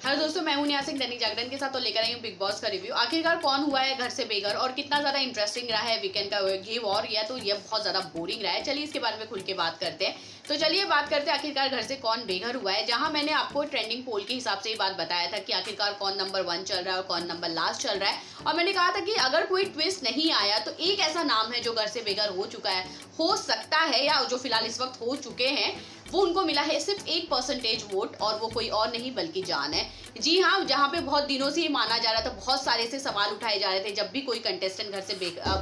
Hello दोस्तों, मैं हूं न्यासिक दैनिक जागरण के साथ तो लेकर आई हूं बिग बॉस का रिव्यू। आखिरकार कौन हुआ है घर से बेघर और कितना ज्यादा इंटरेस्टिंग रहा है वीकेंड का ये वॉर, या तो ये बहुत ज्यादा बोरिंग रहा है। चलिए इसके बारे में खुल के बात करते हैं। तो चलिए बात करते हैं आखिरकार घर से कौन बेघर हुआ है। जहां मैंने आपको ट्रेंडिंग पोल के हिसाब से ये बात बताया था कि आखिरकार कौन नंबर 1 चल रहा है और कौन नंबर लास्ट चल रहा है, और मैंने कहा था कि अगर कोई ट्विस्ट नहीं आया तो एक ऐसा नाम है जो घर से बेघर हो चुका है, हो सकता है, या जो फिलहाल इस वक्त हो चुके हैं, वो उनको मिला है सिर्फ 1% वोट, और वो कोई और नहीं बल्कि जान है। जी हाँ, जहाँ पे बहुत दिनों से ये माना जा रहा था, बहुत सारे से सवाल उठाए जा रहे थे जब भी कोई कंटेस्टेंट घर से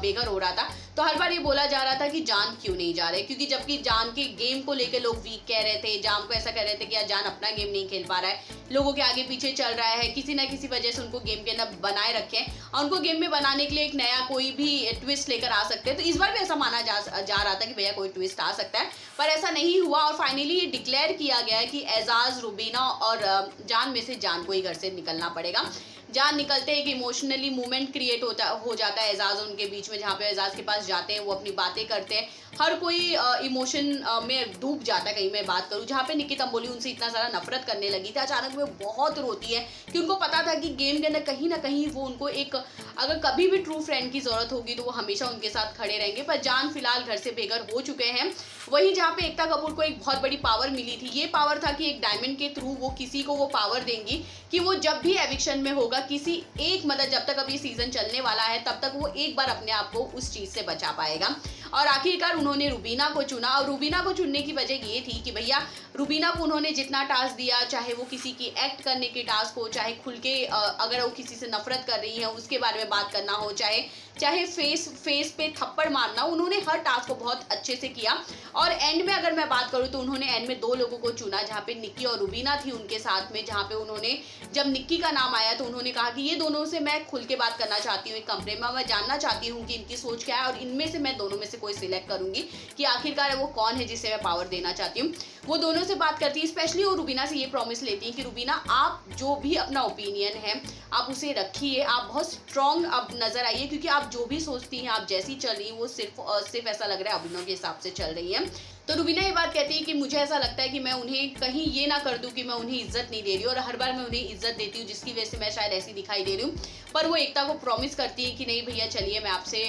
बेघर हो रहा था, तो हर बार ये बोला जा रहा था कि जान क्यों नहीं जा रहे, क्योंकि जबकि जान के गेम को लेकर लोग वीक कह रहे थे, जान को ऐसा कह रहे थे कि यार जान अपना गेम नहीं खेल पा रहा है, लोगों के आगे पीछे चल रहा है, किसी ना किसी वजह से उनको गेम के अंदर बनाए रखें और उनको गेम में बनाने के लिए एक नया कोई भी ट्विस्ट लेकर आ सकते हैं। तो इस बार भी ऐसा माना जा रहा था कि भैया कोई ट्विस्ट आ सकता है, पर ऐसा नहीं हुआ और फाइनली ये डिक्लेयर किया गया है कि एजाज, रुबीना और जान में से जान को ही घर से निकलना पड़ेगा। जान निकलते एक इमोशनली मूवमेंट क्रिएट हो जाता है एजाज उनके बीच में, जहाँ पे एजाज के पास जाते हैं, वो अपनी बातें करते हैं, हर कोई इमोशन में डूब जाता है। कहीं मैं बात करूँ जहाँ पे निकी तंबोली उनसे इतना सारा नफरत करने लगी थी, अचानक में बहुत रोती है कि उनको पता था कि गेम के अंदर कहीं ना कहीं वो उनको एक, अगर कभी भी ट्रू फ्रेंड की जरूरत होगी तो वो हमेशा उनके साथ खड़े रहेंगे। पर जान फिलहाल घर से बेघर हो चुके हैं। वहीं जहाँ पे एकता कपूर को एक बहुत बड़ी पावर मिली थी, ये पावर था कि एक डायमंड के थ्रू वो किसी को वो पावर देंगी कि वो जब भी एविक्शन में होगा, किसी एक, मतलब जब तक अब ये सीजन चलने वाला है तब तक वो एक बार अपने आप को उस चीज से बचा पाएगा। और आखिरकार उन्होंने रुबीना को चुना, और रुबीना को चुनने की वजह ये थी कि भैया रुबीना को उन्होंने जितना टास्क दिया, चाहे वो किसी की एक्ट करने के टास्क हो, चाहे खुल के अगर वो किसी से नफरत कर रही है उसके बारे में बात करना हो, चाहे फेस पे थप्पड़ मारना, उन्होंने हर टास्क को बहुत अच्छे से किया। और एंड में अगर मैं बात करूं तो उन्होंने एंड में 2 लोगों को चुना, जहाँ पे निक्की और रुबीना थी उनके साथ में, जहाँ पे उन्होंने जब निक्की का नाम आया तो उन्होंने कहा कि ये दोनों से मैं खुल के बात करना चाहती हूँ एक कमरे में, मैं जानना चाहती हूँ कि इनकी सोच क्या है, और इनमें से मैं दोनों में से कोई सिलेक्ट करूंगी कि आखिरकार वो कौन है जिसे मैं पावर देना चाहती हूँ। वो दोनों से बात करती है, स्पेशली वो रुबीना से ये प्रॉमिस लेती है कि रुबीना, आप जो भी अपना ओपिनियन है आप उसे रखिए, आप बहुत स्ट्रॉन्ग अब नजर आइए, क्योंकि आप जो भी सोचती हैं, आप जैसी चल रही है वो सिर्फ और सिर्फ ऐसा लग रहा है अभिनव के हिसाब से चल रही है। तो रुबीना ये बात कहती है कि मुझे ऐसा लगता है कि मैं उन्हें कहीं ये ना कर दूं कि मैं उन्हें इज्जत नहीं दे रही, और हर बार मैं उन्हें इज्जत देती हूँ जिसकी वजह से मैं शायद ऐसी दिखाई दे रही हूँ। पर वो एकता को प्रॉमिस करती है कि नहीं भैया चलिए, मैं आपसे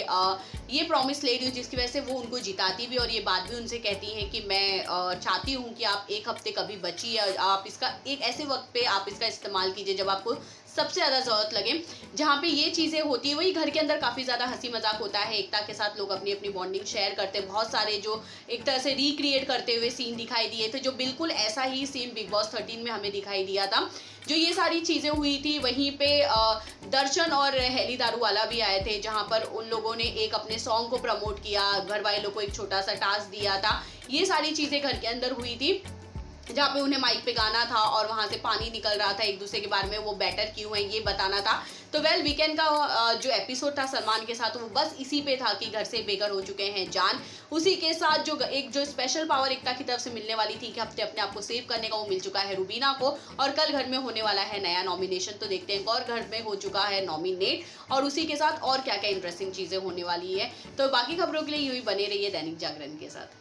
ये प्रॉमिस ले रही हूँ, जिसकी वजह से वो उनको जिताती भी, और ये बात भी उनसे कहती है कि मैं चाहती हूँ कि आप एक हफ्ते कभी बचिए, आप इसका एक ऐसे वक्त पे आप इसका इस्तेमाल कीजिए जब आपको सबसे ज़्यादा ज़रूरत लगे। जहाँ पे ये चीज़ें होती है, वही घर के अंदर काफ़ी ज़्यादा हंसी मजाक होता है, एकता के साथ लोग अपनी अपनी बॉन्डिंग शेयर करते हैं, बहुत सारे जो एक तरह से रिक्रिएट करते हुए सीन दिखाई दिए थे, जो बिल्कुल ऐसा ही सीन बिग बॉस 13 में हमें दिखाई दिया था। जो ये सारी चीज़ें हुई थी, वहीं पे दर्शन और हेली दारूवाला भी आए थे, जहाँ पर उन लोगों ने एक अपने सॉन्ग को प्रमोट किया, घर वालों को एक छोटा सा टास्क दिया था, ये सारी चीज़ें घर के अंदर हुई थी, जहाँ पे उन्हें माइक पे गाना था और वहां से पानी निकल रहा था एक दूसरे के बारे में, वो बेटर क्यों है ये बताना था। तो वेल, वीकेंड का जो एपिसोड था सलमान के साथ, वो बस इसी पे था कि घर से बेघर हो चुके हैं जान। उसी के साथ जो स्पेशल पावर एकता की तरफ से मिलने वाली थी कि हफ्ते अपने आप को सेव करने का, वो मिल चुका है रुबीना को, और कल घर में होने वाला है नया नॉमिनेशन। तो देखते हैं और घर में हो चुका है नॉमिनेट, और उसी के साथ और क्या क्या इंटरेस्टिंग चीजें होने वाली है। तो बाकी खबरों के लिए यूं ही बने रहिए दैनिक जागरण के साथ।